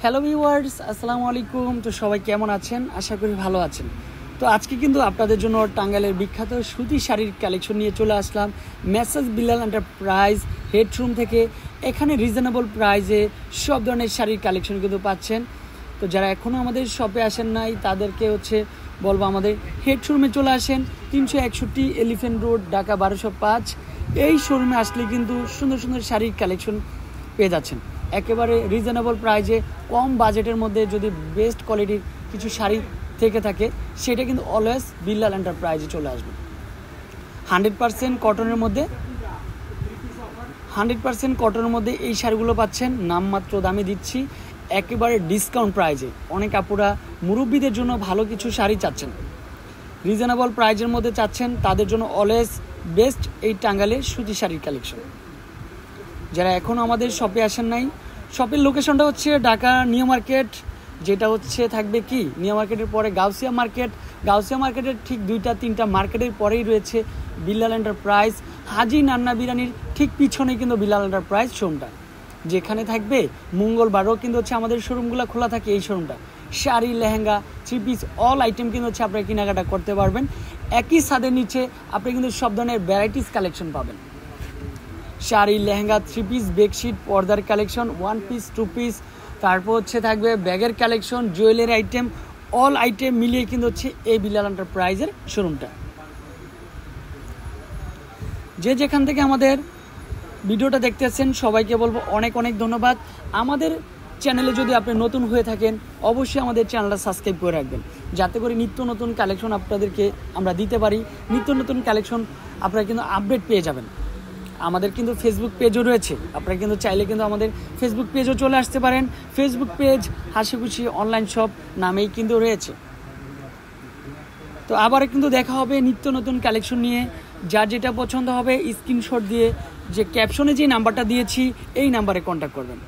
Hello viewers, আসসালামু আলাইকুম। তো সবাই কেমন আছেন? আশা করি ভালো আছেন। তো আজকে কিন্তু আপনাদের জন্য টাঙ্গাইলের বিখ্যাত সুতি শাড়ির কালেকশন নিয়ে চলে আসলাম মেসার্স বিলাল এন্টারপ্রাইজ হেডরুম থেকে। এখানে রিজনেবল প্রাইসে সব ধরনের শাড়ির কালেকশন কিন্তু পাচ্ছেন। তো যারা এখনও আমাদের শপে আসেন নাই তাদেরকে বলবো আমাদের হেডরুমে চলে আসেন। 361 এলিফ্যান্ট রোড, ঢাকা 1205। এই শোরুমে আসলে কিন্তু সুন্দর সুন্দর শাড়ির কালেকশন পেয়ে যাচ্ছেন একেবারে রিজনেবল প্রাইসে। কম বাজেটের মধ্যে যদি বেস্ট কোয়ালিটির কিছু শাড়ি থেকে থাকে সেটা কিন্তু অলওয়েজ বিলাল এন্টারপ্রাইজে চলে আসবে। 100% কটনের মধ্যে 100% কটনের মধ্যে এই শাড়িগুলো পাচ্ছেন নামমাত্র দামে দিচ্ছি, একেবারে ডিসকাউন্ট প্রাইজে। অনেক আপুরা মুরব্বীদের জন্য ভালো কিছু শাড়ি চাচ্ছেন, রিজনেবল প্রাইজের মধ্যে চাচ্ছেন, তাদের জন্য অলওয়েজ বেস্ট এই টাঙ্গাইলের সুতি শাড়ির কালেকশন। যারা এখনও আমাদের শপে আসেন নাই, শপের লোকেশনটা হচ্ছে ঢাকা নিউ মার্কেট, যেটা থাকবে কি নিউ মার্কেটের পরে গাউসিয়া মার্কেট। গাউসিয়া মার্কেটের ঠিক 2-3টা মার্কেটের পরেই রয়েছে বিলাল এন্টারপ্রাইজ। হাজি নান্না বিরিয়ানির ঠিক পিছনেই কিন্তু বিলাল এন্টারপ্রাইজ শোরুমটা, যেখানে থাকবে মঙ্গলবারও কিন্তু আমাদের শোরুমগুলো খোলা থাকে। এই শোরুমটা sari, lehenga, 3 piece all item কিন্তু আপনারা কেনাকাটা করতে পারবেন। একই ছাদের নিচে আপনি কিন্তু সব ধরনের ভ্যারাইটিস কালেকশন পাবেন। শাড়ি, লেহেঙ্গা, 3 পিস, বেডশিট, পর্দার কালেকশন, 1 পিস, 2 পিস, তারপর থাকবে ব্যাগের collection, jewellery item, all item মিলিয়ে কিন্তু এই বিলাল এন্টারপ্রাইজের শোরুমটা। যে যেখান থেকে আমাদের ভিডিওটা দেখতেছেন সবাইকে বলবো অনেক অনেক ধন্যবাদ। আমাদের চ্যানেলে যদি আপনি নতুন হয়ে থাকেন অবশ্যই আমাদের চ্যানেলটা সাবস্ক্রাইব করে রাখবেন, যাতে করে নিত্য নতুন কালেকশন আপনাদেরকে আমরা দিতে পারি। নিত্য নতুন কালেকশন আপনারা কিন্তু আপডেট পেয়ে যাবেন। আমাদের কিন্তু ফেসবুক পেজও রয়েছে, আপনারা কিন্তু চাইলে কিন্তু আমাদের ফেসবুক পেজও চলে আসতে পারেন। ফেসবুক পেজ হাসি খুশি অনলাইন শপ নামেই কিন্তু রয়েছে। তো আবারও কিন্তু দেখা হবে নিত্য নতুন কালেকশন নিয়ে। যার যেটা পছন্দ হবে স্ক্রিনশট দিয়ে যে ক্যাপশনে যে নাম্বারটা দিয়েছি এই নাম্বারে কন্ট্যাক্ট করবেন।